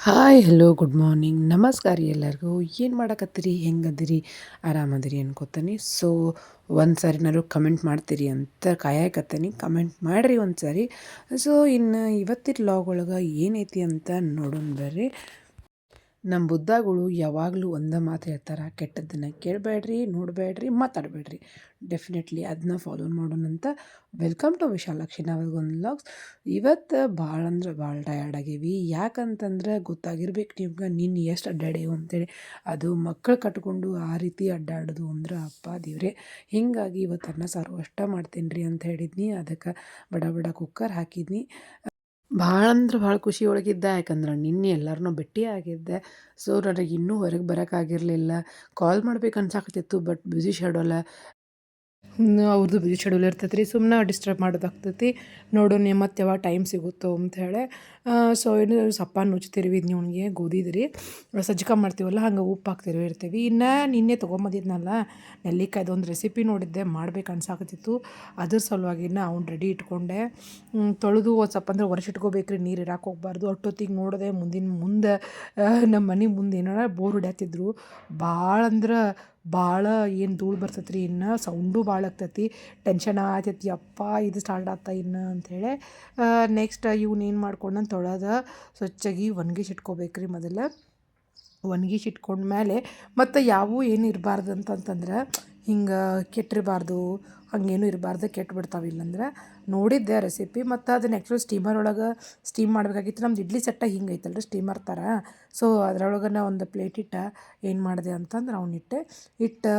Hi hello good morning ನಮಸ್ಕಾರ ರೀ ಎಲ್ಲರಿಗೂ. ಏನು ಮಾಡಕತ್ತೀರಿ, ಹೆಂಗದಿರಿ, ಆರಾಮದಿರಿ ಅನ್ಕೋತೀನಿ. ಸೊ ಒಂದು ಸಾರಿನಾರು ಕಮೆಂಟ್ ಮಾಡ್ತೀರಿ ಅಂತ ಕಾಯಕತ್ತೀನಿ. ಕಮೆಂಟ್ ಮಾಡಿರಿ ಒಂದು ಸಾರಿ. ಸೊ ಇನ್ನು ಇವತ್ತಿನ ಲಾಗ್ ಒಳಗೆ ಏನೈತಿ ಅಂತ ನೋಡೋಣ ಬರ್ರಿ. ನಮ್ಮ ಬುದ್ಧಗಳು ಯಾವಾಗಲೂ ಒಂದೇ ಮಾತು ಹೇಳ್ತಾರೆ, ಕೆಟ್ಟದ್ದನ್ನು ಕೇಳಬೇಡ್ರಿ, ನೋಡಬೇಡ್ರಿ, ಮಾತಾಡಬೇಡ್ರಿ. ಡೆಫಿನೆಟ್ಲಿ ಅದನ್ನ ಫಾಲೋ ಮಾಡೋಣಂತ. Welcome to Vishalakshi Navalgund vlogs. ಇವತ್ತು ಭಾಳ ಅಂದ್ರೆ ಭಾಳ ಟಯರ್ಡ್ ಆಗೀವಿ. ಯಾಕಂತಂದ್ರೆ ಗೊತ್ತಾಗಿರ್ಬೇಕು ನಿಮ್ಗೆ ನಿನ್ನ ಎಷ್ಟು ಅಡ್ಡಾಡೇವು ಅಂತೇಳಿ. ಅದು ಮಕ್ಕಳು ಕಟ್ಕೊಂಡು ಆ ರೀತಿ ಅಡ್ಡಾಡೋದು ಅಂದ್ರೆ ಅಪ್ಪ ದೇವ್ರೆ. ಹೀಗಾಗಿ ಇವತ್ತು ಅನ್ನ ಸಾರು ಅಷ್ಟ ಮಾಡ್ತೀನಿ ರೀ ಅಂತ ಹೇಳಿದ್ನಿ. ಅದಕ್ಕೆ ಬಡ ಬಡ ಕುಕ್ಕರ್ ಹಾಕಿದ್ನಿ. ಭಾಳ ಅಂದ್ರೆ ಭಾಳ ಖುಷಿ ಒಳಗಿದ್ದೆ. ಯಾಕಂದ್ರೆ ನಿನ್ನೆ ಎಲ್ಲರನ್ನೂ ಭೇಟಿ ಆಗಿದ್ದೆ. ಸೊ ನನಗೆ ಇನ್ನೂ ಹೊರಗೆ ಬರೋಕ್ಕಾಗಿರಲಿಲ್ಲ. ಕಾಲ್ ಮಾಡ್ಬೇಕು ಅನ್ಸಾಕತ್ತಿತ್ತು, ಬಟ್ ಬ್ಯುಸಿ ಶೆಡ್ಯೂಲ. ಅವ್ರದ್ದು ಬ್ಯುಸಿ ಶೆಡ್ಯೂಲ್ ಇರ್ತೈತೆ ರೀ. ಸುಮ್ಮನೆ ಡಿಸ್ಟರ್ಬ್ ಮಾಡೋದಾಗ್ತೈತಿ. ನೋಡೋಣ ಮತ್ತೆ ಯಾವಾಗ ಟೈಮ್ ಸಿಗುತ್ತೋ ಅಂಥೇಳಿ. ಸೊ ಏನು ಸಪ್ಪ ನುಚ್ಚಿರ್ವಿ ಅವ್ನಿಗೆ ಗೋಧಿದು ರೀ. ಸಜ್ಜಿಗೆ ಮಾಡ್ತೀವಲ್ಲ, ಹಂಗೆ ಉಪ್ಪು ಹಾಕ್ತಿರ್ವಿ ಇರ್ತೀವಿ. ಇನ್ನು ನಿನ್ನೆ ತೊಗೊಂಬಂದಿದ್ನಲ್ಲ ನೆಲ್ಲಿಕಾಯ್ದು ಒಂದು ರೆಸಿಪಿ ನೋಡಿದ್ದೆ, ಮಾಡ್ಬೇಕು ಅನ್ಸಾಕತ್ತಿತ್ತು. ಅದ್ರ ಸಲುವಾಗಿನ ಅವ್ನು ರೆಡಿ ಇಟ್ಕೊಂಡೆ. ತೊಳೆದು ಒಂದು ಸ್ವಲ್ಪ ಅಂದ್ರೆ ಒರೆಸಿಟ್ಕೋಬೇಕು ರೀ, ನೀರು ಇರಾಕೆ ಹೋಗ್ಬಾರ್ದು. ಅಷ್ಟೊತ್ತಿಗೆ ನೋಡಿದೆ ಮುಂದೆ ನಮ್ಮ ಮನೆ ಮುಂದೆ ಏನೋ ಬೋರ್ ಹೊಡ್ಯಾತಿದ್ರು. ಭಾಳ ಅಂದ್ರೆ ಭಾಳ ಏನು ಧೂಳು ಬರ್ತೈತೆ ರೀ. ಇನ್ನು ಸೌಂಡು ಭಾಳ ಆಗ್ತೈತಿ. ಟೆನ್ಷನ್ ಆಗ್ತೈತಿ, ಅಪ್ಪ ಇದು ಸ್ಟಾರ್ಟ್ ಆಗ್ತಾ ಇನ್ನು ಅಂಥೇಳಿ. ನೆಕ್ಸ್ಟ್ ಇವ್ನು ಏನು ಮಾಡ್ಕೊಂಡು ತೊಳೆದ ಸ್ವಚ್ಛಾಗಿ ಒಣಗಿಸಿಟ್ಕೋಬೇಕು ರೀ ಮೊದಲು. ಒಣಗಿಸಿಟ್ಕೊಂಡ್ಮೇಲೆ ಮತ್ತು ಯಾವೂ ಏನು ಇರಬಾರ್ದು ಅಂತಂತಂದ್ರೆ ಹಿಂಗೆ ಕೆಟ್ಟಿರಬಾರ್ದು, ಹಂಗೇನು ಇರಬಾರ್ದು, ಕೆಟ್ಟು ಬಿಡ್ತಾವೆ. ಇಲ್ಲಂದ್ರೆ ನೋಡಿದ್ದೆ ರೆಸಿಪಿ. ಮತ್ತು ಅದನ್ನ ಆ್ಯಕ್ಚುಲಿ ಸ್ಟೀಮರ್ ಒಳಗೆ ಸ್ಟೀಮ್ ಮಾಡಬೇಕಾಗಿತ್ತು. ನಮ್ದು ಇಡ್ಲಿ ಸೆಟ್ಟ ಹಿಂಗೆ ಐತಲ್ರಿ ಸ್ಟೀಮರ್ ಥರ. ಸೊ ಅದರೊಳಗೆ ನಾ ಒಂದು ಪ್ಲೇಟ್ ಇಟ್ಟು ಏನು ಮಾಡಿದೆ ಅಂತಂದ್ರೆ ಇಟ್ಟು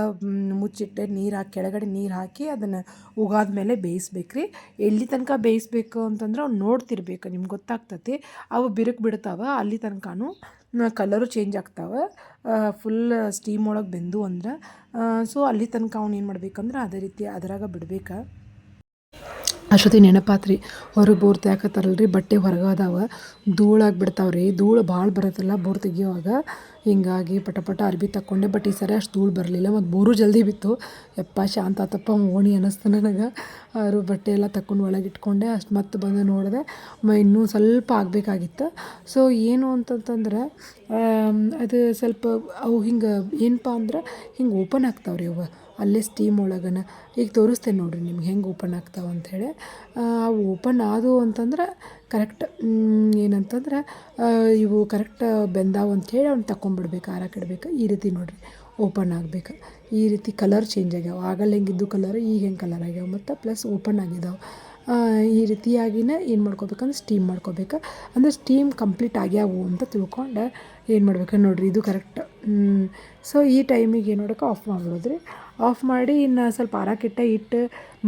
ಮುಚ್ಚಿಟ್ಟೆ. ನೀರು ಹಾಕಿ ಕೆಳಗಡೆ ನೀರು ಹಾಕಿ ಅದನ್ನು ಉಗಾದ ಮೇಲೆ ಬೇಯಿಸ್ಬೇಕು ರೀ. ಎಲ್ಲಿ ತನಕ ಬೇಯಿಸ್ಬೇಕು ಅಂತಂದ್ರೆ ಅವ್ನು ನೋಡ್ತಿರ್ಬೇಕು, ನಿಮ್ಗೆ ಗೊತ್ತಾಗ್ತತಿ. ಅವು ಬಿರುಕು ಬಿಡ್ತಾವೆ ಅಲ್ಲಿ ತನಕನೂ ಕಲರು ಚೇಂಜ್ ಆಗ್ತಾವೆ. ಫುಲ್ ಸ್ಟೀಮ್ ಒಳಗೆ ಬೆಂದು ಅಂದ್ರೆ. ಸೊ ಅಲ್ಲಿ ತನಕ ಅವ್ನು ಏನು ಮಾಡ್ಬೇಕಂದ್ರೆ ಅದೇ ರೀತಿ ಅದರಾಗ ಬಿಡ್ಬೇಕು. ಅಷ್ಟೊತ್ತಿ ನೆನಪಾತ್ರಿ, ಹೊರಗೆ ಬೋರ್ ತೆಗ್ಯಾಕತ್ತಾರಲ್ಲ ರೀ, ಬಟ್ಟೆ ಹೊರಗೆ ಅದಾವೆ, ಧೂಳಾಗಿ ಬಿಡ್ತಾವೆ ರೀ. ಧೂಳು ಭಾಳ ಬರುತ್ತಲ್ಲ ಬೋರ್ ತೆಗಿಯುವಾಗ. ಹೀಗಾಗಿ ಪಟ ಅರ್ಬಿ ತಕ್ಕೊಂಡೆ. ಬಟ್ ಈ ಸರಿ ಅಷ್ಟು ಧೂಳು ಬರಲಿಲ್ಲ. ಮತ್ತು ಬೋರು ಜಲ್ದಿ ಬಿತ್ತು. ಯಪ್ಪ ಶಾಂತ ಆತಪ್ಪ ಓಣಿ ಅನ್ನಿಸ್ತು ನನಗೆ. ಅವರು ಬಟ್ಟೆ ಎಲ್ಲ ತಕ್ಕೊಂಡು ಒಳಗೆ ಇಟ್ಕೊಂಡೆ. ಅಷ್ಟು ಮತ್ತೆ ಬಂದು ನೋಡಿದೆ ಇನ್ನೂ ಸ್ವಲ್ಪ ಆಗಬೇಕಾಗಿತ್ತು. ಸೊ ಏನು ಅಂತಂತಂದ್ರೆ ಅದು ಸ್ವಲ್ಪ ಅವು ಹಿಂಗೆ ಏನಪ್ಪ ಅಂದ್ರೆ ಹಿಂಗೆ ಓಪನ್ ಆಗ್ತಾವೆ ರೀ ಅವು ಅಲ್ಲೇ ಸ್ಟೀಮ್ ಒಳಗನ. ಈಗ ತೋರಿಸ್ತೇನೆ ನೋಡಿರಿ ನಿಮ್ಗೆ ಹೆಂಗೆ ಓಪನ್ ಆಗ್ತಾವೆ ಅಂಥೇಳಿ. ಅವು ಓಪನ್ ಆದವು ಅಂತಂದ್ರೆ ಕರೆಕ್ಟ್ ಏನಂತಂದ್ರೆ ಇವು ಕರೆಕ್ಟ್ ಬೆಂದಾವು ಅಂಥೇಳಿ ಅವ್ನು ತಗೊಂಬಿಡ್ಬೇಕು, ಆರಕ್ಕಿಡ್ಬೇಕು. ಈ ರೀತಿ ನೋಡಿರಿ ಓಪನ್ ಆಗಬೇಕು. ಈ ರೀತಿ ಕಲರ್ ಚೇಂಜ್ ಆಗ್ಯಾವ. ಆಗಲ್ಲ ಹೆಂಗಿದ್ದು ಕಲರ್ ಈಗ ಹೆಂಗೆ ಕಲರ್ ಆಗ್ಯಾವ, ಮತ್ತು ಪ್ಲಸ್ ಓಪನ್ ಆಗಿದ್ದಾವೆ. ಈ ರೀತಿಯಾಗಿನೇ ಏನು ಮಾಡ್ಕೋಬೇಕಂದ್ರೆ ಸ್ಟೀಮ್ ಮಾಡ್ಕೋಬೇಕು. ಅಂದರೆ ಸ್ಟೀಮ್ ಕಂಪ್ಲೀಟ್ ಆಗ್ಯಾವು ಅಂತ ತಿಳ್ಕೊಂಡು ಏನು ಮಾಡ್ಬೇಕು ನೋಡಿರಿ, ಇದು ಕರೆಕ್ಟ್. ಸೊ ಈ ಟೈಮಿಗೆ ಏನು ಮಾಡೋಕೆ ಆಫ್ ಮಾಡಿಬಿಡೋದ್ರಿ. ಆಫ್ ಮಾಡಿ ಇನ್ನು ಸ್ವಲ್ಪ ಇಟ್ಟು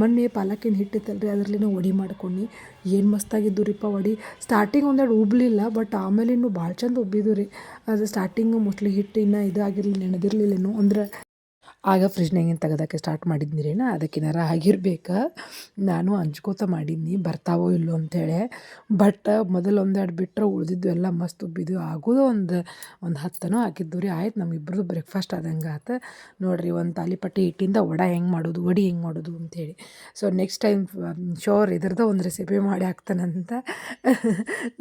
ಮೊನ್ನೆ ಪಾಲಕಿನ ಹಿಟ್ಟಿತ್ತಲ್ರಿ ಅದರಲ್ಲಿನ ವಡೆ ಮಾಡ್ಕೊಂಡು ಏನು ಮಸ್ತಾಗಿದ್ದು ರೀಪ್ಪ ವಡೆ. ಸ್ಟಾರ್ಟಿಂಗ್ ಒಂದೆರಡು ಉಬ್ಬಲಿಲ್ಲ, ಬಟ್ ಆಮೇಲೆ ಇನ್ನೂ ಭಾಳ ಚಂದ ಉಬ್ಬಿದ್ದು ರೀ. ಅದು ಸ್ಟಾರ್ಟಿಂಗು ಮೋಸ್ಟ್ಲಿ ಹಿಟ್ಟು ಇನ್ನೂ ಇದಾಗಿರಲಿಲ್ಲ, ನೆನೆದಿರಲಿಲ್ಲೇನೋ ಅಂದ್ರೆ ಆಗ ಫ್ರಿಜ್ನಾಗಿಂದ ತೆಗೆದಕ್ಕೆ ಸ್ಟಾರ್ಟ್ ಮಾಡಿದ್ನಿ ರೀ. ಅದಕ್ಕೇನಾರ ಆಗಿರ್ಬೇಕು. ನಾನು ಹಂಚ್ಕೋತ ಮಾಡಿದ್ನಿ ಬರ್ತಾವೋ ಇಲ್ಲೋ ಅಂಥೇಳಿ. ಬಟ್ ಮೊದಲು ಒಂದೆರಡು ಬಿಟ್ಟರೆ ಉಳಿದಿದ್ದು ಎಲ್ಲ ಮಸ್ತ್ ಉಬ್ಬಿದ್ದು. ಆಗೋದು ಒಂದು 10 ಹಾಕಿದ್ದು ರೀ. ಆಯ್ತು ನಮ್ಮಿಬ್ರದ್ದು ಬ್ರೇಕ್ಫಾಸ್ಟ್ ಆದಂಗೆ ಆತು ನೋಡಿರಿ. ಒಂದು ತಾಲಿಪಟ್ಟಿ ಹಿಟ್ಟಿಂದ ವಡೆ ಹೆಂಗೆ ಮಾಡೋದು ಅಂಥೇಳಿ. ಸೊ ನೆಕ್ಸ್ಟ್ ಟೈಮ್ ಶೋರ್ ಇದ್ರದ್ದು ಒಂದು ರೆಸಿಪಿ ಮಾಡಿ ಹಾಕ್ತಾನಂತ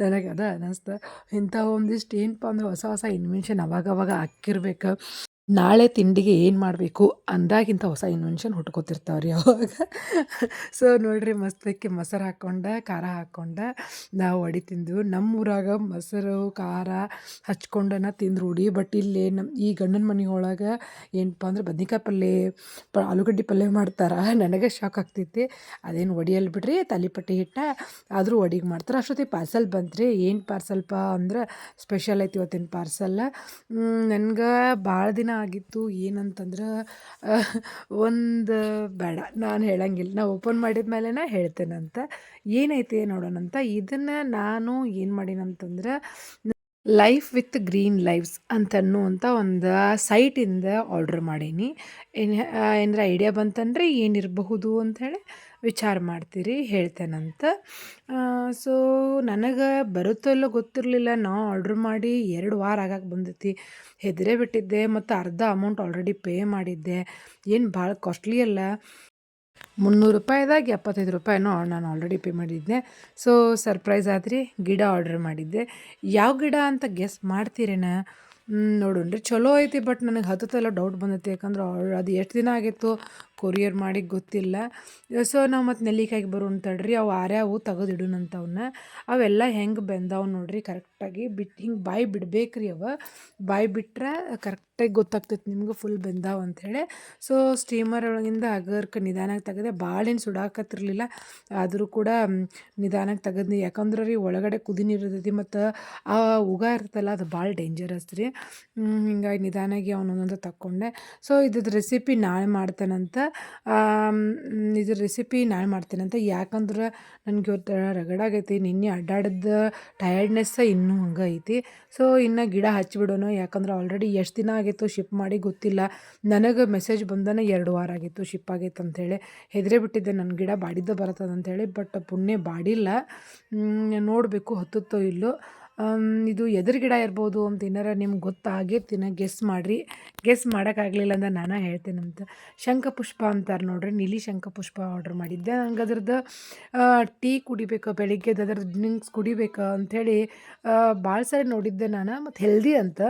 ನನಗೆ ಅದ ಅನ್ನಿಸ್ತು. ಇಂಥ ಒಂದಿಷ್ಟು ಏನಪ್ಪ ಅಂದ್ರೆ ಹೊಸ ಇನ್ವೆನ್ಷನ್ ಅವಾಗವಾಗ ಹಾಕಿರ್ಬೇಕು. ನಾಳೆ ತಿಂಡಿಗೆ ಏನು ಮಾಡಬೇಕು ಅಂದಾಗಿಂತ ಹೊಸ ಇನ್ವೆನ್ಷನ್ ಹುಟ್ಕೋತಿರ್ತಾವೆ ರೀ ಅವಾಗ. ಸೊ ನೋಡಿರಿ ಮಸ್ತಕ್ಕೆ ಮೊಸರು ಹಾಕ್ಕೊಂಡು ಖಾರ ಹಾಕ್ಕೊಂಡು ನಾವು ವಡೆ ತಿಂದು. ನಮ್ಮೂರಾಗ ಮೊಸರು ಖಾರ ಹಚ್ಕೊಂಡನ ತಿಂದು ರೂಢಿ. ಬಟ್ ಇಲ್ಲಿ ಈ ಗಂಡನ ಮನೆ ಒಳಗೆ ಏನಪ್ಪ ಅಂದ್ರೆ ಬದ್ನಿಕಾಯಿ ಪಲ್ಯ, ಆಲೂಗಡ್ಡೆ ಪಲ್ಯ ಮಾಡ್ತಾರೆ. ನನಗೆ ಶಾಕ್ ಆಗ್ತೈತಿ. ಅದೇನು ವಡಿಯಲ್ಲಿ ಬಿಡ್ರಿ, ತಾಲಿಪಟ್ಟಿ ಹಿಟ್ಟ ಆದರೂ ವಡಿಗೆ ಮಾಡ್ತಾರೆ. ಅಷ್ಟೊತ್ತಿಗೆ ಪಾರ್ಸಲ್ ಬಂತ್ರಿ. ಏನು ಪಾರ್ಸಲ್ಪ ಅಂದ್ರೆ ಸ್ಪೆಷಲ್ ಐತಿ ಇವತ್ತಿನ ಪಾರ್ಸಲ್. ನನ್ಗೆ ಭಾಳ ದಿನ ಆಗಿತ್ತು. ಏನಂತಂದ್ರೆ ಒಂದು ಬೇಡ ನಾನು ಹೇಳಂಗಿಲ್ಲ, ನಾ ಓಪನ್ ಮಾಡಿದ ಮೇಲೆನೇ ಹೇಳ್ತೇನಂತ. ಏನೈತಿ ನೋಡೋಣಂತ. ಇದನ್ನು ನಾನು ಏನು ಮಾಡೀನಂತಂದ್ರೆ ಲೈಫ್ ವಿತ್ ಗ್ರೀನ್ ಲೈವ್ಸ್ ಅಂತನ್ನುವಂಥ ಒಂದು ಸೈಟಿಂದ ಆರ್ಡ್ರ್ ಮಾಡೀನಿ. ಏನಾರ ಐಡಿಯಾ ಬಂತಂದರೆ ಏನಿರಬಹುದು ಅಂಥೇಳಿ ವಿಚಾರ ಮಾಡ್ತೀರಿ, ಹೇಳ್ತೇನಂತ. ಸೊ ನನಗೆ ಬರುತ್ತೋ ಇಲ್ಲೋ ಗೊತ್ತಿರಲಿಲ್ಲ. ನಾ ಆರ್ಡ್ರ್ ಮಾಡಿ 2 ವಾರ ಆಗಕ್ಕೆ ಬಂದೈತಿ. ಹೆದರೇ ಬಿಟ್ಟಿದ್ದೆ. ಮತ್ತು ಅರ್ಧ ಅಮೌಂಟ್ ಆಲ್ರೆಡಿ ಪೇ ಮಾಡಿದ್ದೆ. ಏನು ಭಾಳ ಕಾಸ್ಟ್ಲಿ ಅಲ್ಲ. ₹300ದಾಗ ₹75 ನಾನು ಆಲ್ರೆಡಿ ಪೇ ಮಾಡಿದ್ದೆ. ಸೊ ಸರ್ಪ್ರೈಸ್ ಆದ್ರಿ ಗಿಡ ಆರ್ಡರ್ ಮಾಡಿದ್ದೆ. ಯಾವ ಗಿಡ ಅಂತ ಗೆಸ್ ಮಾಡ್ತೀರೇನ? ನೋಡೋಣ್ರಿ ಚಲೋ ಐತಿ. ಬಟ್ ನನಗೆ ಹತ್ತತ್ತೆಲ್ಲ ಡೌಟ್ ಬಂದೈತಿ. ಯಾಕಂದ್ರೆ ಅದು ಎಷ್ಟು ದಿನ ಆಗಿತ್ತು ಕೊರಿಯರ್ ಮಾಡಿ ಗೊತ್ತಿಲ್ಲ. ಸೊ ನಾವು ಮತ್ತು ನೆಲ್ಲಿಕಾಯಿಗೆ ಬರೋಣ ತಡ್ರಿ. ಅವು ಆರ್ಯಾವು ತೆಗೆದಿಡೋಣಂತ ಅವನ್ನ. ಅವೆಲ್ಲ ಹೆಂಗೆ ಬೆಂದಾವ ನೋಡ್ರಿ ಕರೆಕ್ಟಾಗಿ ಹಿಂಗೆ ಬಾಯಿ ಬಿಡ್ಬೇಕ್ರಿ ಬಾಯಿ ಬಿಟ್ರೆ ಕರೆಕ್ಟಾಗಿ ಗೊತ್ತಾಗ್ತೈತೆ ನಿಮ್ಗೆ ಫುಲ್ ಬೆಂದಾವ ಅಂಥೇಳಿ. ಸೊ ಸ್ಟೀಮರ್ ಒಳಗಿಂದ ಅಗರ್ಕ ನಿಧಾನಕ್ಕೆ ತೆಗೆದೆ. ಭಾಳ ಏನು ಸುಡಾಕತ್ತಿರ್ಲಿಲ್ಲ, ಆದರೂ ಕೂಡ ನಿಧಾನಕ್ಕೆ ತೆಗೆದ್ನಿ. ಯಾಕಂದ್ರೆ ರೀ ಒಳಗಡೆ ಕುದಿ ನೀರು ಇರ್ತೈತಿ ಮತ್ತು ಆ ಉಗ ಇರ್ತಲ್ಲ ಅದು ಭಾಳ ಡೇಂಜರಸ್ ರೀ. ಹಿಂಗಾಗಿ ನಿಧಾನಾಗಿ ಅವನೊಂದೊಂದು ತಕ್ಕೊಂಡೆ. ಸೊ ಇದ್ರದ್ದು ರೆಸಿಪಿ ನಾಳೆ ಮಾಡ್ತೇನಂತ. ಇದ್ರ ರೆಸಿಪಿ ನಾಳೆ ಮಾಡ್ತೇನಂತ. ಯಾಕಂದ್ರೆ ನನಗೆ ಇವತ್ತು ರಗಡಾಗೈತಿ. ನಿನ್ನೆ ಅಡ್ಡಾಡಿದ ಟಯರ್ಡ್ನೆಸ್ಸ ಇನ್ನೂ ಹಂಗೆ ಐತಿ. ಸೊ ಇನ್ನು ಗಿಡ ಹಚ್ಚಿಬಿಡೋಣ. ಯಾಕಂದ್ರೆ ಆಲ್ರೆಡಿ ಎಷ್ಟು ದಿನ ಆಗಿತ್ತು ಶಿಪ್ ಮಾಡಿ ಗೊತ್ತಿಲ್ಲ. ನನಗೆ ಮೆಸೇಜ್ ಬಂದನೇ 2 ವಾರ ಆಗಿತ್ತು ಶಿಪ್ ಆಗೈತೆ ಅಂಥೇಳಿ. ಹೆದರೇ ಬಿಟ್ಟಿದ್ದೆ ನನ್ನ ಗಿಡ ಬಾಡಿದ್ದ ಬರ್ತದೆ ಅಂಥೇಳಿ. ಬಟ್ ಪುಣ್ಯ ಬಾಡಿಲ್ಲ. ನೋಡಬೇಕು ಹತ್ತುತ್ತೋ ಇಲ್ಲೋ. ಇದು ಎದ್ರ ಗಿಡ ಇರ್ಬೋದು ಅಂತ ಏನಾರ ನಿಮ್ಗೆ ಗೊತ್ತಾಗೈತಿನ ಗೆಸ್ ಮಾಡಿರಿ. ಗೆಸ್ ಮಾಡೋಕ್ಕಾಗಲಿಲ್ಲ ಅಂದ್ರೆ ನಾನು ಹೇಳ್ತೇನಂತ. ಶಂಖಪುಷ್ಪ ಅಂತಾರೆ ನೋಡ್ರಿ, ನೀಲಿ ಶಂಖಪುಷ್ಪ ಆರ್ಡ್ರ್ ಮಾಡಿದ್ದೆ. ನಂಗೆ ಅದ್ರದ್ದು ಟೀ ಕುಡಿಬೇಕು, ಬೆಳಿಗ್ಗೆದು ಅದ್ರದ್ದು ಡ್ರಿಂಕ್ಸ್ ಕುಡಿಬೇಕು ಅಂಥೇಳಿ ಭಾಳ ಸಾರಿ ನೋಡಿದ್ದೆ ನಾನು. ಮತ್ತು ಹೆಲ್ದಿ ಅಂತ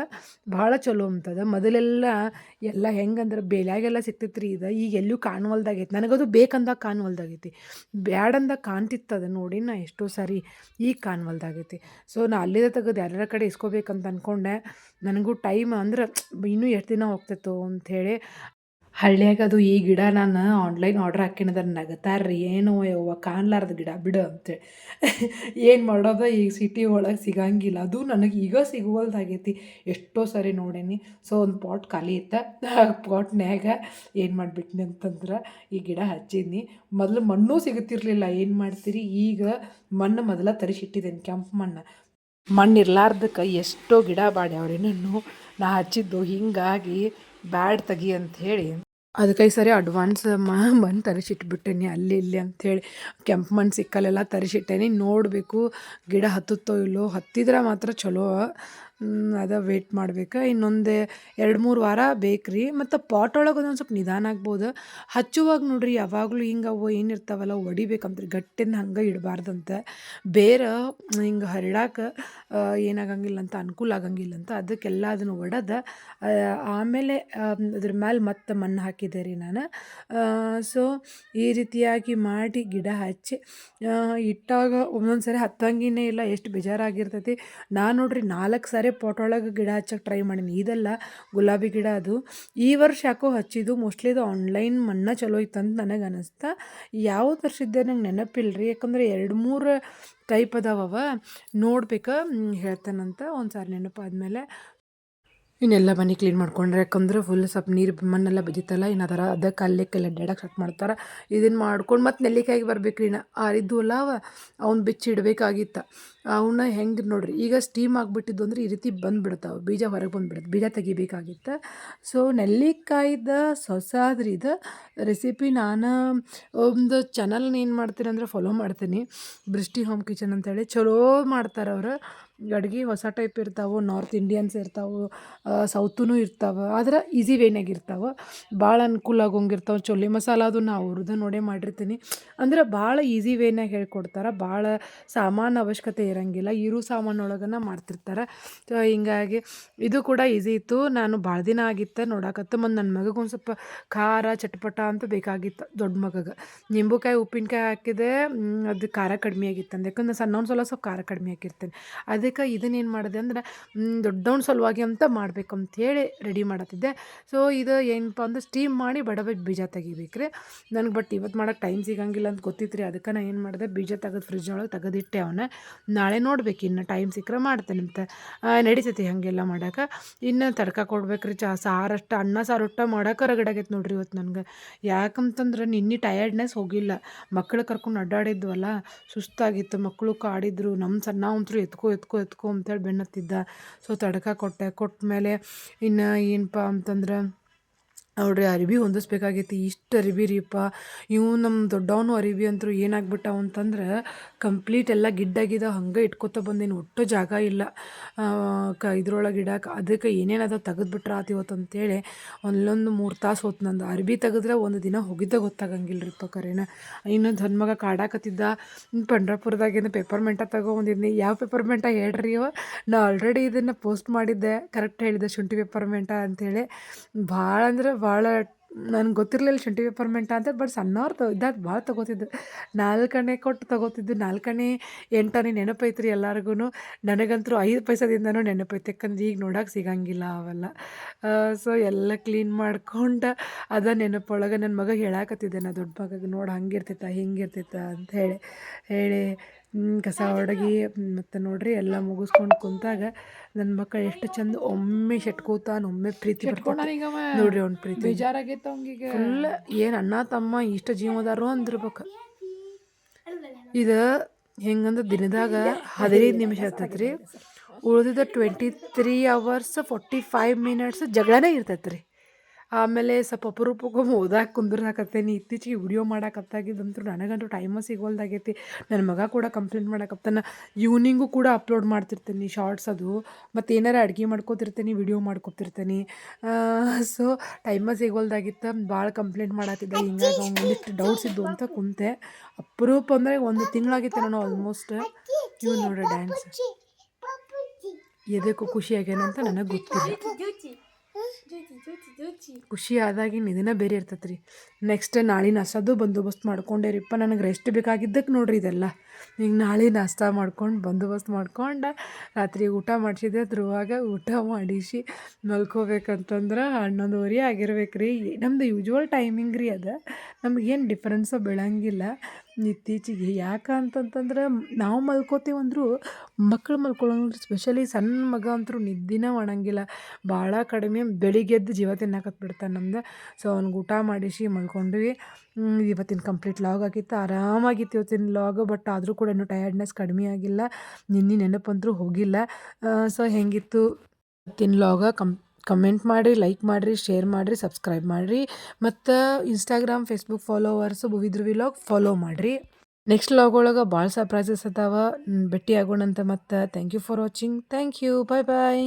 ಭಾಳ ಚಲೋ ಅಂತದ. ಮೊದಲೆಲ್ಲ ಎಲ್ಲ ಹೆಂಗಂದ್ರೆ ಬೇಲ್ಯಾಗೆಲ್ಲ ಸಿಗ್ತೈತೆ ರೀ. ಇದು ಈಗ ಎಲ್ಲೂ ಕಾಣುವಲ್ದಾಗೈತಿ. ನನಗದು ಬೇಕಂದಾಗ ಕಾಣುವಲ್ದಾಗೈತಿ, ಬ್ಯಾಡಂದಾಗ ಕಾಣ್ತಿತ್ತದ ನೋಡಿ ನಾ ಎಷ್ಟೋ ಸಾರಿ. ಈಗ ಕಾಣುವಲ್ದಾಗೈತಿ. ಸೊ ನಾ ಅಲ್ಲಿಂದ ತೆಗೆದು ಯಾರ್ಯಾರ ಕಡೆ ಇಸ್ಕೋಬೇಕಂತ ಅಂದ್ಕೊಂಡೆ. ನನಗೂ ಟೈಮ್ ಅಂದ್ರೆ ಇನ್ನೂ ಎಷ್ಟು ದಿನ ಹೋಗ್ತಿತ್ತು ಅಂಥೇಳಿ. ಹಳ್ಳಿಯಾಗ ಅದು ಈ ಗಿಡ ನಾನು ಆನ್ಲೈನ್ ಆರ್ಡ್ರ್ ಹಾಕಿನದ ನಗತಾರ್ರಿ. ಏನು ಯವ್ವ ಕಾಣ್ಲಾರ್ದ ಗಿಡ ಬಿಡು ಅಂತೇಳಿ. ಏನು ಮಾಡೋದು ಈಗ ಸಿಟಿ ಒಳಗೆ ಸಿಗಂಗಿಲ್ಲ. ಅದು ನನಗೆ ಈಗ ಸಿಗುವಲ್ದಾಗೈತಿ. ಎಷ್ಟೋ ಸರಿ ನೋಡೇನಿ. ಸೊ ಒಂದು ಪಾಟ್ ಖಾಲಿ ಇತ್ತು. ಆ ಪಾಟ್ನ್ಯಾಗ ಏನು ಮಾಡಿಬಿಟ್ನಿ ಅಂತಂದ್ರೆ ಈ ಗಿಡ ಹಚ್ಚಿದ್ನಿ. ಮೊದಲು ಮಣ್ಣು ಸಿಗುತ್ತಿರಲಿಲ್ಲ. ಏನು ಮಾಡ್ತೀರಿ, ಈಗ ಮಣ್ಣು ಮೊದಲ ತರಿಸಿಟ್ಟಿದ್ದೇನೆ, ಕೆಂಪು ಮಣ್ಣು. ಮಣ್ಣು ಇರ್ಲಾರ್ದಕ್ಕೆ ಎಷ್ಟೋ ಗಿಡ ಬಾಡ್ಯಾವ್ರಿ ನಾನು ಹಚ್ಚಿದ್ದು. ಹೀಗಾಗಿ ಬ್ಯಾಡ್ ತೆಗಿ ಅಂಥೇಳಿ ಅದಕ್ಕೆ ಈ ಸರಿ ಅಡ್ವಾನ್ಸ್ ಮಣ್ಣು ತರಿಸಿಟ್ಬಿಟ್ಟೇನಿ ಅಲ್ಲಿ ಇಲ್ಲಿ ಅಂಥೇಳಿ. ಕೆಂಪು ಮಣ್ಣು ಸಿಕ್ಕಲ್ಲೆಲ್ಲ ತರಿಸಿಟ್ಟೇನಿ. ನೋಡಬೇಕು ಗಿಡ ಹತ್ತುತ್ತೋ ಇಲ್ಲೋ. ಹತ್ತಿದ್ರೆ ಮಾತ್ರ ಚಲೋ. ಅದ ವೇಟ್ ಮಾಡ್ಬೇಕು. ಇನ್ನೊಂದು 2-3 ವಾರ ಬೇಕು ರೀ. ಮತ್ತು ಪಾಟ್ ಒಳಗೆ ಒಂದೊಂದು ಸ್ವಲ್ಪ ನಿಧಾನ ಆಗ್ಬೋದು. ಹಚ್ಚುವಾಗ ನೋಡ್ರಿ ಯಾವಾಗಲೂ ಹಿಂಗೆ ಅವು ಏನಿರ್ತಾವಲ್ಲ ಹೊಡಿಬೇಕಂತ್ರಿ ಗಟ್ಟಿಂದ ಹಂಗೆ ಇಡಬಾರ್ದಂತೆ. ಬೇರೆ ಹಿಂಗೆ ಹರಡಾಕ ಏನಾಗಂಗಿಲ್ಲ ಅಂತ, ಅನುಕೂಲ ಆಗಂಗಿಲ್ಲ ಅಂತ. ಅದಕ್ಕೆಲ್ಲ ಅದನ್ನು ಒಡೆದು ಆಮೇಲೆ ಅದ್ರ ಮೇಲೆ ಮತ್ತೆ ಮಣ್ಣು ಹಾಕಿದೆ ರೀ ನಾನು. ಸೊ ಈ ರೀತಿಯಾಗಿ ಮಾಡಿ ಗಿಡ ಹಚ್ಚಿ ಇಟ್ಟಾಗ ಒಂದೊಂದು ಸಾರಿ ಹತ್ತಂಗಿನೇ ಇಲ್ಲ. ಎಷ್ಟು ಬೇಜಾರಾಗಿರ್ತೈತಿ. ನಾನು ನೋಡ್ರಿ 4 ಸಾರಿ ಪಾಟ್ ಒಳಗೆ ಗಿಡ ಹಚ್ಚಕ್ಕೆ ಟ್ರೈ ಮಾಡೀನಿ. ಇದೆಲ್ಲ ಗುಲಾಬಿ ಗಿಡ ಅದು. ಈ ವರ್ಷ ಯಾಕೋ ಹಚ್ಚಿದ್ದು. ಮೋಸ್ಟ್ಲಿ ಇದು ಆನ್ಲೈನ್ ಮಣ್ಣು ಚಲೋ ಇತ್ತಂತ ನನಗೆ ಅನ್ನಿಸ್ತಾ. ಯಾವ್ದು ತರಿಸಿದ್ದೆ ನಂಗೆ ನೆನಪಿಲ್ಲ ರೀ. ಯಾಕಂದ್ರೆ 2-3 ಟೈಪ್ ಅದಾವ. ನೋಡ್ಬೇಕು, ಹೇಳ್ತೇನಂತ ಒಂದು ಸಾರಿ ನೆನಪಾದ್ಮೇಲೆ. ಇನ್ನೆಲ್ಲ ಮನೆ ಕ್ಲೀನ್ ಮಾಡ್ಕೊಂಡ್ರೆ, ಯಾಕಂದ್ರೆ ಫುಲ್ ಸ್ವಲ್ಪ ನೀರು ಮಣ್ಣೆಲ್ಲ ಬಿದ್ದಿತ್ತಲ್ಲ. ಇನ್ನು ಅದರ ಅದಕ್ಕೆ ಅಲ್ಲೆಕ್ಕೆಲ್ಲ ಅಡ್ಡಾಡಕ್ಕೆ ಸ್ಟಾರ್ಟ್ ಮಾಡ್ತಾರೆ. ಇದನ್ನು ಮಾಡ್ಕೊಂಡು ಮತ್ತು ನೆಲ್ಲಿಕಾಯಿಗೆ ಬರ್ಬೇಕು ರೀ. ಆರಿದ್ದು ಅಲ್ಲ ಅವ್ನು ಬಿಚ್ಚಿಡ್ಬೇಕಾಗಿತ್ತು. ಅವನ್ನ ಹೆಂಗೆ ನೋಡ್ರಿ ಈಗ ಸ್ಟೀಮ್ ಆಗಿಬಿಟ್ಟಿದ್ದು ಅಂದ್ರೆ ಈ ರೀತಿ ಬಂದುಬಿಡ್ತಾವೆ. ಬೀಜ ಹೊರಗೆ ಬಂದುಬಿಡುತ್ತೆ. ಬೀಜ ತೆಗಿಬೇಕಾಗಿತ್ತು. ಸೊ ನೆಲ್ಲಿಕಾಯ್ದು ಹೊಸಾದ್ರಿ ಇದು ರೆಸಿಪಿ. ನಾನು ಒಂದು ಚಾನಲ್ನ ಏನು ಮಾಡ್ತೀನಿ ಅಂದರೆ ಫಾಲೋ ಮಾಡ್ತೀನಿ, ಬೃಷ್ಟಿ ಹೋಮ್ ಕಿಚನ್ ಅಂತೇಳಿ. ಚಲೋ ಮಾಡ್ತಾರೆ ಅವರು ಅಡ್ಗೆ. ಹೊಸ ಟೈಪ್ ಇರ್ತಾವೆ, ನಾರ್ತ್ ಇಂಡಿಯನ್ಸ್ ಇರ್ತಾವೆ, ಸೌತೂ ಇರ್ತಾವೆ. ಆದ್ರೆ ಈಸಿ ವೇನಾಗ ಇರ್ತಾವೆ, ಭಾಳ ಅನುಕೂಲ ಆಗೋಂಗಿರ್ತಾವೆ. ಚೊಲ್ಲಿ ಮಸಾಲ ಅದು ನಾವು ಅವ್ರದ್ದು ನೋಡೇ ಮಾಡಿರ್ತೀನಿ. ಅಂದ್ರೆ ಭಾಳ ಈಸಿ ವೇನಾಗ ಹೇಳ್ಕೊಡ್ತಾರೆ. ಭಾಳ ಸಾಮಾನು ಅವಶ್ಯಕತೆ ಇರೋಂಗಿಲ್ಲ. ಇರೋ ಸಾಮಾನೊಳಗನ ಮಾಡ್ತಿರ್ತಾರೆ. ಸೊ ಹಿಂಗಾಗಿ ಇದು ಕೂಡ ಈಸಿ ಇತ್ತು. ನಾನು ಭಾಳ ದಿನ ಆಗಿತ್ತು ನೋಡಕತ್ತ. ಮತ್ತು ನನ್ನ ಮಗಗೆ ಒಂದು ಸ್ವಲ್ಪ ಖಾರ ಚಟ್ಪಟ ಅಂತ ಬೇಕಾಗಿತ್ತು. ದೊಡ್ಡ ಮಗಗೆ ನಿಂಬುಕಾಯಿ ಉಪ್ಪಿನಕಾಯಿ ಹಾಕಿದೆ. ಅದು ಖಾರ ಕಡಿಮೆ ಆಗಿತ್ತು ಅಂದು. ಯಾಕಂದ್ರೆ ಸಣ್ಣವ್ನ ಸ್ವಲ್ಪ ಖಾರ ಕಡಿಮೆ ಹಾಕಿರ್ತೇನೆ. ಅದಕ್ಕೆ ಇದನ್ನೇನು ಮಾಡಿದೆ ಅಂದ್ರೆ ದೊಡ್ಡವ್ನ ಸಲುವಾಗಿ ಅಂತ ಮಾಡಬೇಕು ಅಂಥೇಳಿ ರೆಡಿ ಮಾಡತ್ತಿದ್ದೆ. ಸೊ ಇದು ಏನಪ್ಪ ಅಂದ್ರೆ ಸ್ಟೀಮ್ ಮಾಡಿ ಬಡಬಗ್ ಬೀಜ ತೆಗಿಬೇಕು ರೀ. ನನಗೆ ಬಟ್ ಇವತ್ತು ಮಾಡೋಕ್ಕೆ ಟೈಮ್ ಸಿಗಂಗಿಲ್ಲ ಅಂತ ಗೊತ್ತಿತ್ತು ರೀ. ಅದಕ್ಕೆ ನಾನು ಏನು ಮಾಡಿದೆ, ಬೀಜ ತೆಗೆದು ಫ್ರಿಜ್ ಒಳಗೆ ತೆಗೆದಿಟ್ಟೆ ಅವನ್ನ. ನಾಳೆ ನೋಡ್ಬೇಕು ಇನ್ನು ಟೈಮ್ ಸಿಕ್ಕರೆ ಮಾಡ್ತೇನೆ ಅಂತ. ನಡೀತೈತಿ ಹಾಗೆಲ್ಲ ಮಾಡೋಕೆ. ಇನ್ನು ತಡ್ಕ ಕೊಡ್ಬೇಕು ರೀ. ಸಾರಷ್ಟು ಅನ್ನ ಸಾರು ಊಟ ಮಾಡೋಕೆ ರಗಡಾಗೈತೆ ನೋಡ್ರಿ ಇವತ್ತು ನನಗೆ. ಯಾಕಂತಂದ್ರೆ ನಿನ್ನೆ ಟಯರ್ಡ್ನೆಸ್ ಹೋಗಿಲ್ಲ. ಮಕ್ಕಳು ಕರ್ಕೊಂಡು ಅಡ್ಡಾಡಿದ್ವಲ್ಲ, ಸುಸ್ತಾಗಿತ್ತು. ಮಕ್ಕಳು ಕಾಡಿದ್ರು. ನಮ್ಮ ಸಣ್ಣ ಅಂತೂ ಎತ್ಕೊ ಅಂತೇಳಿ ಬೆನ್ನತ್ತಿದ್ದ. ಸೊ ತಡ್ಕ ಕೊಟ್ಟೆ. ಕೊಟ್ಟ ಮೇಲೆ ಇನ್ನು ಏನಪ್ಪ ಅಂತಂದ್ರೆ ನೋಡ್ರಿ ಅರಿವಿ ಹೊಂದಿಸ್ಬೇಕಾಗೈತಿ ಇಷ್ಟು ಅರಿವಿ ರೀಪ್ಪ ಇವು ನಮ್ಮ ದೊಡ್ಡವನು ಅರಿವಿ ಅಂತೂ ಏನಾಗ್ಬಿಟ್ಟವು ಅಂತಂದ್ರೆ ಕಂಪ್ಲೀಟ್ ಎಲ್ಲ ಗಿಡ್ಡಾಗಿದ ಹಂಗೆ ಇಟ್ಕೊತ ಬಂದೀನಿ ಒಟ್ಟು ಜಾಗ ಇಲ್ಲ ಇದ್ರೊಳಗೆ ಇಡಕ್ಕೆ ಅದಕ್ಕೆ ಏನೇನು ಅದ ತೆಗೆದ್ಬಿಟ್ರೆ ಆತು ಇವತ್ತು ಅಂತೇಳಿ ಅಲ್ಲೊಂದು 3 ತಾಸು ಹೋತು ನಂದು ಅರಿವಿ ತೆಗೆದ್ರೆ ಒಂದು ದಿನ ಹೋಗಿದ್ದ ಗೊತ್ತಾಗಂಗಿಲ್ಲ ರೀಪ್ಪ ಕರೆನ ಇನ್ನೊಂದು ಮಗ ಕಾಡಾಕತ್ತಿದ್ದ ಪಂಡ್ರಾಪುರದಾಗಿಂದ ಪೇಪರ್ಮೆಂಟ ತಗೊಂಬಂದಿದ್ನಿ ಯಾವ ಪೇಪರ್ಮೆಂಟ ಹೇಳ್ರಿ ಇವ ನಾ ಆಲ್ರೆಡಿ ಇದನ್ನು ಪೋಸ್ಟ್ ಮಾಡಿದ್ದೆ ಕರೆಕ್ಟ್ ಹೇಳಿದ್ದೆ ಶುಂಠಿ ಪೇಪರ್ಮೆಂಟ ಅಂಥೇಳಿ ಭಾಳ ಅಂದ್ರೆ ಭಾಳ ನನಗೆ ಗೊತ್ತಿರಲಿಲ್ಲ ಶುಂಠಿ ಪೇಪರ್ಮೆಂಟ ಅಂತ ಬಟ್ ಸಣ್ಣವ್ರು ಇದ್ದಾಗ ಭಾಳ ತೊಗೋತಿದ್ದು 4 ಕೊಟ್ಟು ತೊಗೋತಿದ್ದು 4 8 ನೆನಪೈತ್ರಿ ಎಲ್ಲರಿಗೂ ನನಗಂತೂ 5 ಪೈಸದಿಂದನೂ ನೆನಪೈತೆ ಯಾಕಂದ್ರೆ ಈಗ ನೋಡೋಕೆ ಸಿಗಂಗಿಲ್ಲ ಅವೆಲ್ಲ ಸೊ ಎಲ್ಲ ಕ್ಲೀನ್ ಮಾಡ್ಕೊಂಡು ಅದ ನೆನಪೊಳಗೆ ನನ್ನ ಮಗ ಹೇಳಾಕತ್ತಿದ್ದೆ ನಾ ದೊಡ್ಡ ಮಗಗೆ ನೋಡಿ ಹಂಗಿರ್ತೈತ ಹಿಂಗಿರ್ತೈತ ಅಂತ ಹೇಳಿ ಕಸ ಹೊಡಗಿ ಮತ್ತು ನೋಡ್ರಿ ಎಲ್ಲ ಮುಗಿಸ್ಕೊಂಡು ಕುಂತಾಗ ನನ್ನ ಮಕ್ಕಳು ಎಷ್ಟು ಚಂದ ಒಮ್ಮೆ ಶೆಟ್ಕೋತಾನ ಒಮ್ಮೆ ಪ್ರೀತಿ ಬರ್ತೈತಿ ನೋಡ್ರಿ ಅವ್ನ ಪ್ರೀತಿ ಬೇಜಾರಾಗೈತೆ ಅವಂಗೀಗ ಫುಲ್ ಏನು ಅಣ್ಣ ತಮ್ಮ ಇಷ್ಟು ಜೀವದಾರು ಅಂದಿರ್ಬೇಕು ಇದು ಹೆಂಗಂದ್ರೆ ದಿನದಾಗ 15 ನಿಮಿಷ ಇರ್ತೈತೆ ರೀ ಉಳಿದಿದ್ದ 23 hours 45 minutes ಜಗಳನೇ ಇರ್ತೈತೆ ರೀ ಆಮೇಲೆ ಸ್ವಲ್ಪ ಅಪರೂಪಕ್ಕೊಮ್ಮೆ ಓದಾಕೆ ಕುಂದ್ರಾಕತ್ತೇನಿ ಇತ್ತೀಚಿಗೆ ವಿಡಿಯೋ ಮಾಡಾಕತ್ತಾಗಿದ್ದಂತೂ ನನಗಂತೂ ಟೈಮ ಸಿಗೋಲ್ದಾಗೈತಿ ನನ್ನ ಮಗ ಕೂಡ ಕಂಪ್ಲೇಂಟ್ ಮಾಡಾಕತ್ತಾನ ಈವ್ನಿಂಗು ಕೂಡ ಅಪ್ಲೋಡ್ ಮಾಡ್ತಿರ್ತೀನಿ ಶಾರ್ಟ್ಸ್ ಅದು ಮತ್ತು ಏನಾರ ಅಡುಗೆ ಮಾಡ್ಕೋತಿರ್ತೀನಿ ವಿಡಿಯೋ ಮಾಡ್ಕೊತಿರ್ತೀನಿ ಸೊ ಟೈಮ ಸಿಗೋಲ್ದಾಗಿತ್ತು ಭಾಳ ಕಂಪ್ಲೇಂಟ್ ಮಾಡತ್ತಿದ್ದ ಹಿಂಗಾಗಿ ಅವ್ನು ಒಂದಿಷ್ಟು ಡೌಟ್ಸ್ ಇದ್ದು ಅಂತ ಕುಂತೆ ಅಪರೂಪ ಅಂದರೆ 1 ತಿಂಗಳಾಗಿತ್ತು ನಾನು ಆಲ್ಮೋಸ್ಟ್ ಇವ್ ನೋಡ್ರಿ ಡ್ಯಾನ್ಸ್ ಎದಕ್ಕೂ ಖುಷಿ ಆಗ್ಯಾನಂತ ನನಗೆ ಗೊತ್ತಿಲ್ಲ ಖುಷಿ ಆದಾಗಿನ ಇದನ್ನ ಬೇರೆ ಇರ್ತೈತೆ ರೀ ನೆಕ್ಸ್ಟ್ ನಾಳೆ ನಾಷ್ಟದ್ದು ಬಂದೋಬಸ್ತ್ ಮಾಡ್ಕೊಂಡೇರಿಪ್ಪ ನನಗೆ ರೆಸ್ಟ್ ಬೇಕಾಗಿದ್ದಕ್ಕೆ ನೋಡ್ರಿ ಇದೆಲ್ಲ ಈಗ ನಾಳೆ ನಾಷ್ಟ ಮಾಡ್ಕೊಂಡು ಬಂದೋಬಸ್ತ್ ಮಾಡ್ಕೊಂಡು ರಾತ್ರಿ ಊಟ ಮಾಡಿಸಿದ್ದೆ ಅದ್ರೊಳಗೆ ಊಟ ಮಾಡಿಸಿ ಮಲ್ಕೋಬೇಕಂತಂದ್ರೆ 11:30 ಆಗಿರ್ಬೇಕು ರೀ ನಮ್ದು ಯೂಶ್ವಲ್ ಟೈಮಿಂಗ್ ರೀ ಅದು ನಮಗೇನು ಡಿಫ್ರೆನ್ಸು ಬೀಳಂಗಿಲ್ಲ ಇತ್ತೀಚಿಗೆ ಯಾಕೆ ಅಂತಂತಂದ್ರೆ ನಾವು ಮಲ್ಕೋತೀವಂದ್ರೂ ಮಕ್ಕಳು ಮಲ್ಕೊಳ್ಳೋಂಗಿಲ್ಲ ಸ್ಪೆಷಲಿ ಸಣ್ಣ ಮಗ ಅಂತೂ ನಿದ್ದಿನೇ ಮಾಡಂಗಿಲ್ಲ ಭಾಳ ಕಡಿಮೆ ಬೆಳಿಗ್ಗೆ ಎದ್ದು ಜೀವ ತಿನ್ನಕತ್ಬಿಡ್ತಾನೆ ನಮ್ದು ಸೊ ಅವ್ನಿಗೆ ಊಟ ಮಾಡಿಸಿ ಮಲ್ಕೊಂಡ್ವಿ ಇವತ್ತಿನ ಕಂಪ್ಲೀಟ್ ಲಾಗ್ ಆಗಿತ್ತು ಆರಾಮಾಗಿತ್ತು ಇವತ್ತಿನ ಲಾಗ್ ಬಟ್ ಆದರೂ ಕೂಡ ಇನ್ನೂ ಟಯರ್ಡ್ನೆಸ್ ಕಡಿಮೆ ಆಗಿಲ್ಲ ನಿನ್ನೆ ನೆನಪಂತೂ ಹೋಗಿಲ್ಲ ಸೊ ಹೆಂಗಿತ್ತು ಇವತ್ತಿನ ಲಾಗ ಕಮೆಂಟ್ ಮಾಡಿರಿ ಲೈಕ್ ಮಾಡಿರಿ ಶೇರ್ ಮಾಡಿರಿ ಸಬ್ಸ್ಕ್ರೈಬ್ ಮಾಡಿರಿ ಮತ್ತು Instagram Facebook followers Bhuvi Dhruvi log follow ಮಾಡಿರಿ ನೆಕ್ಸ್ಟ್ ಲಾಗ್ ಒಳಗೆ ಭಾಳ ಸರ್ಪ್ರೈಸಸ್ ಅದಾವ ಭೇಟಿ ಆಗೋಣಂತ ಮತ್ತು thank you for watching thank you bye bye